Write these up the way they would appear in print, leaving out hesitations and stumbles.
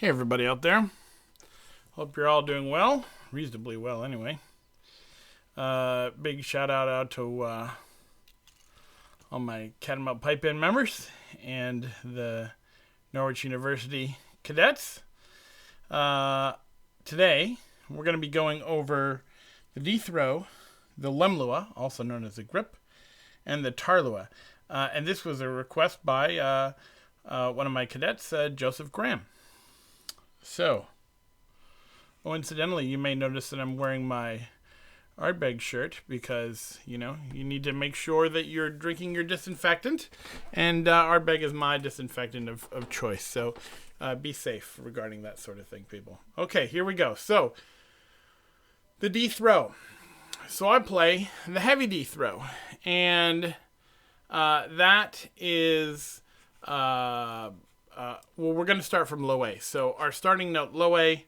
Hey everybody out there. Hope you're all doing well. Reasonably well anyway. Big shout out to all my Catamount Pipe In members and the Norwich University cadets. Today we're going to be going over the D throw, the Leumluath, also known as the grip, and the Taorluath. And this was a request by one of my cadets, Joseph Graham. So, coincidentally, you may notice that I'm wearing my Ardbeg shirt because, you need to make sure that you're drinking your disinfectant. And Ardbeg is my disinfectant of choice. So, be safe regarding that sort of thing, people. Okay, here we go. So, the D throw. So, I play the heavy D throw. And that is... we're going to start from low A. So our starting note, low A,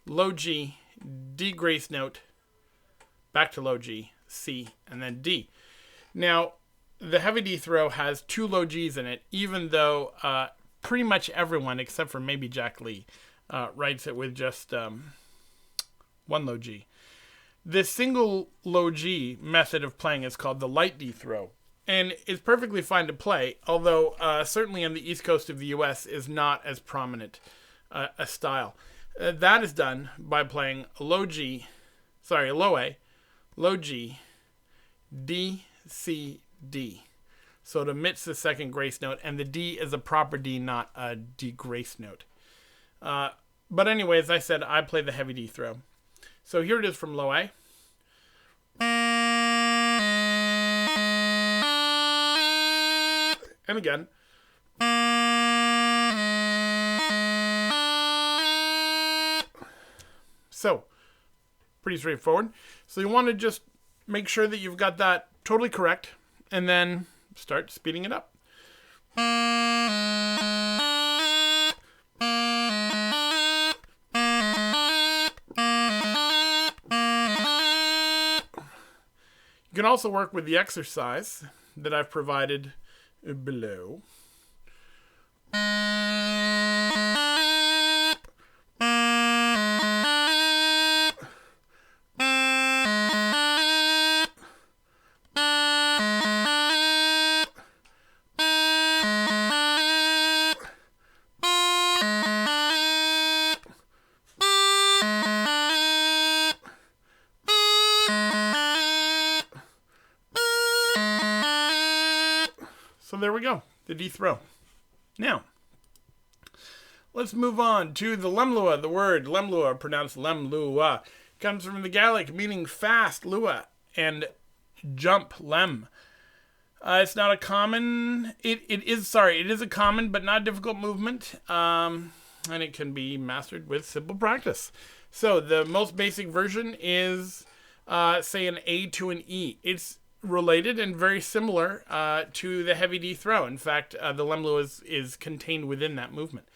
low G, D grace note, back to low G, C, and then D. Now, the heavy D throw has two low Gs in it, even though pretty much everyone, except for maybe Jack Lee, writes it with just one low G. This single low G method of playing is called the light D throw. And it's perfectly fine to play, although certainly on the east coast of the U.S. is not as prominent a style. That is done by playing low A, low G, D, C, D. So it omits the second grace note, and the D is a proper D, not a D grace note. But anyway, as I said, I play the heavy D throw. So here it is from low A. And again. So, pretty straightforward. So you want to just make sure that you've got that totally correct, and then start speeding it up. You can also work with the exercise that I've provided below. So there we go, the D throw. Now, let's move on to the Leumluath. The word Leumluath, pronounced Leumluath, comes from the Gaelic meaning fast, lua, and jump, lem. It's not a common, it is a common but not difficult movement, and it can be mastered with simple practice. So the most basic version is, say, an A to an E. It's related and very similar to the heavy D throw. In fact, the Leumluath is contained within that movement.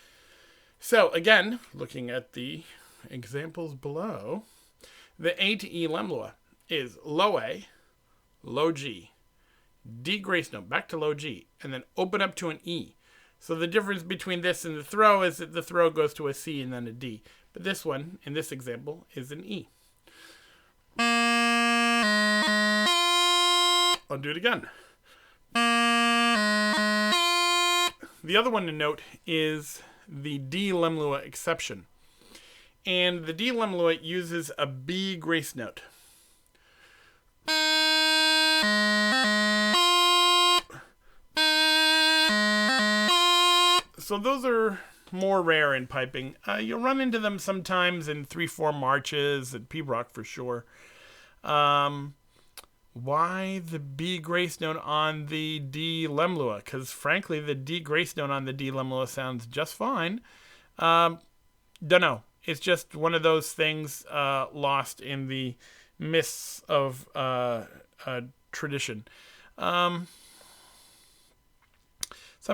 So again, looking at the examples below, the A to E Leumluath is low A, low G, D grace note, back to low G, and then open up to an E. So the difference between this and the throw is that the throw goes to a C and then a D. But this one, in this example, is an E. I'll do it again. The other one to note is the D Leumluath exception. And the D Leumluath uses a B grace note. So those are more rare in piping. You'll run into them sometimes in 3/4 marches at Pibroch for sure. Why the B grace note on the D Leumluath? Because frankly, the D grace note on the D Leumluath sounds just fine. Don't know. It's just one of those things lost in the mists of tradition. Some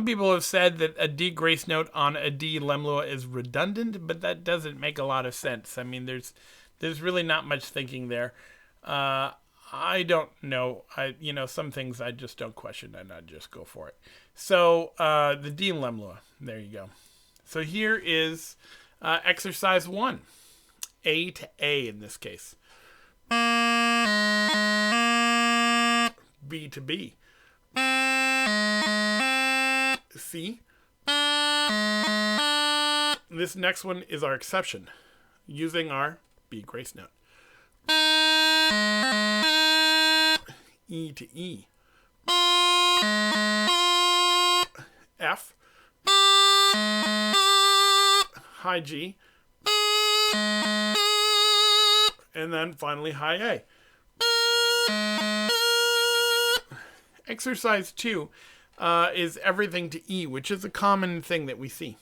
people have said that a D grace note on a D Leumluath is redundant, but that doesn't make a lot of sense. I mean, there's really not much thinking there. I don't know. Some things I just don't question and I just go for it. So the D Leumluath, there you go. So here is Exercise 1. A to A in this case. B to B. C. This next one is our exception, using our B grace note. E to E. F. High G. And then finally high A. Exercise 2 is everything to E, which is a common thing that we see.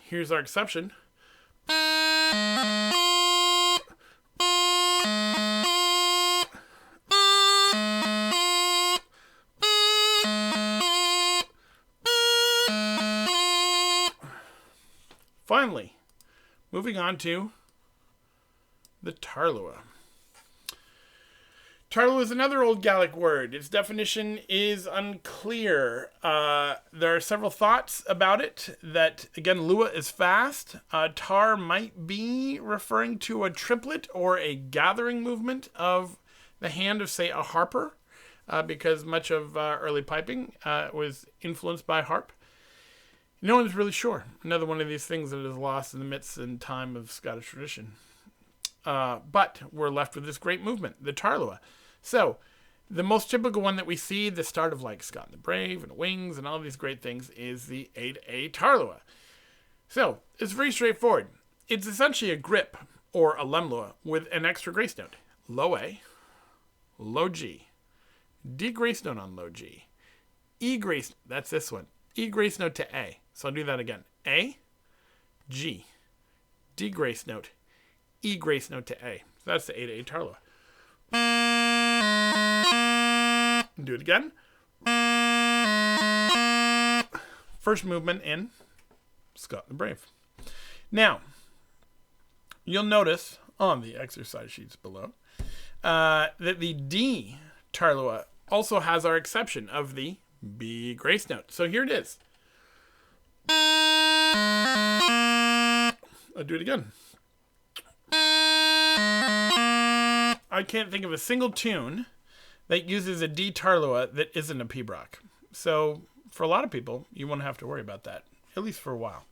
Here's our exception. Finally, moving on to the Taorluath. Taorluath is another old Gaelic word. Its definition is unclear. There are several thoughts about it. That, again, lua is fast. Tar might be referring to a triplet or a gathering movement of the hand of, say, a harper, because much of early piping was influenced by harp. No one's really sure. Another one of these things that is lost in the midst and time of Scottish tradition. But we're left with this great movement, the Taorluath. So, the most typical one that we see, the start of like Scott and the Brave and Wings and all these great things, is the 8A Taorluath. So, it's very straightforward. It's essentially a grip, or a Leumluath, with an extra grace note. Low A, low G, D grace note on low G, E grace, that's this one, E grace note to A. So I'll do that again. A, G, D grace note, E grace note to A. So that's the 8A Taorluath. Do it again. First movement in Scott the Brave. Now, you'll notice on the exercise sheets below that the D Taorluath also has our exception of the B grace note. So here it is. I'll do it again. I can't think of a single tune that uses a D Taorluath that isn't a pibroch. So for a lot of people, you won't have to worry about that, at least for a while.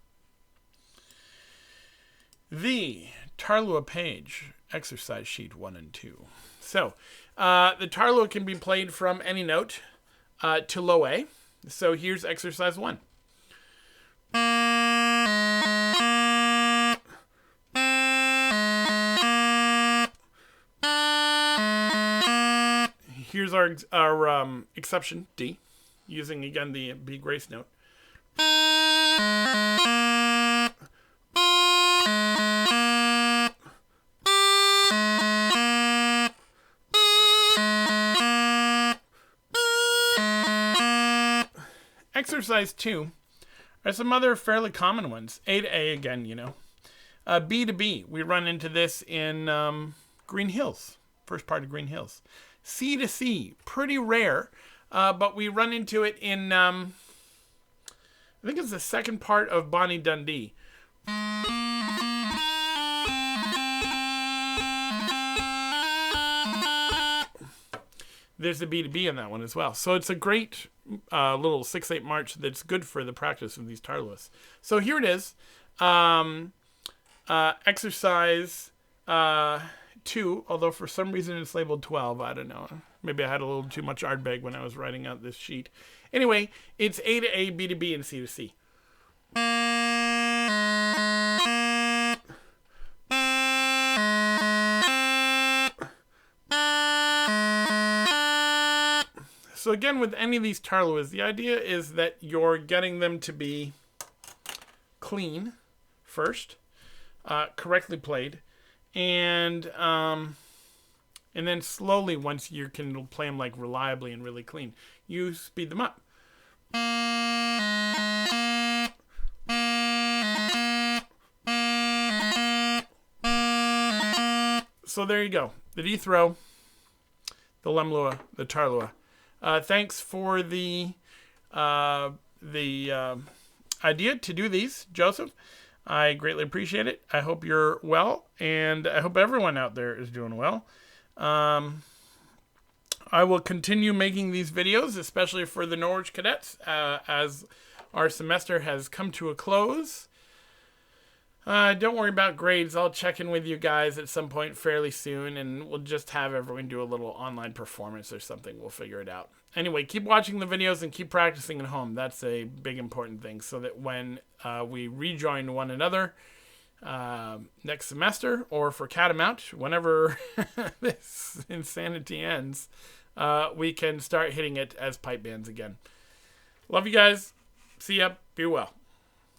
The Taorluath page, exercise sheet 1 and 2. So the Taorluath can be played from any note to low A. So here's exercise 1. Here's our exception, D, using again the B grace note. Exercise 2 are some other fairly common ones. A to A again, you know. B to B, we run into this in Green Hills, first part of Green Hills. C to C, pretty rare, but we run into it in, I think it's the second part of Bonnie Dundee. There's a B to B in that one as well. So it's a great little 6/8 march that's good for the practice of these Taorluaths. So here it is. Exercise 2, although for some reason it's labeled 12. I don't know. Maybe I had a little too much Ardbeg when I was writing out this sheet. Anyway, it's A to A, B to B, and C to C. So again, with any of these Taorluaths, the idea is that you're getting them to be clean first, correctly played, and then slowly, once you can play them like reliably and really clean, you speed them up. So there you go. The D throw, the Leumluath, the Taorluath. Thanks for the idea to do these, Joseph. I greatly appreciate it. I hope you're well, and I hope everyone out there is doing well. I will continue making these videos, especially for the Norwich cadets, as our semester has come to a close. Don't worry about grades. I'll check in with you guys at some point fairly soon, and we'll just have everyone do a little online performance or something. We'll figure it out. Anyway, keep watching the videos and keep practicing at home. That's a big important thing, so that when we rejoin one another next semester, or for Catamount, whenever this insanity ends, we can start hitting it as pipe bands again. Love you guys. See ya. Be well.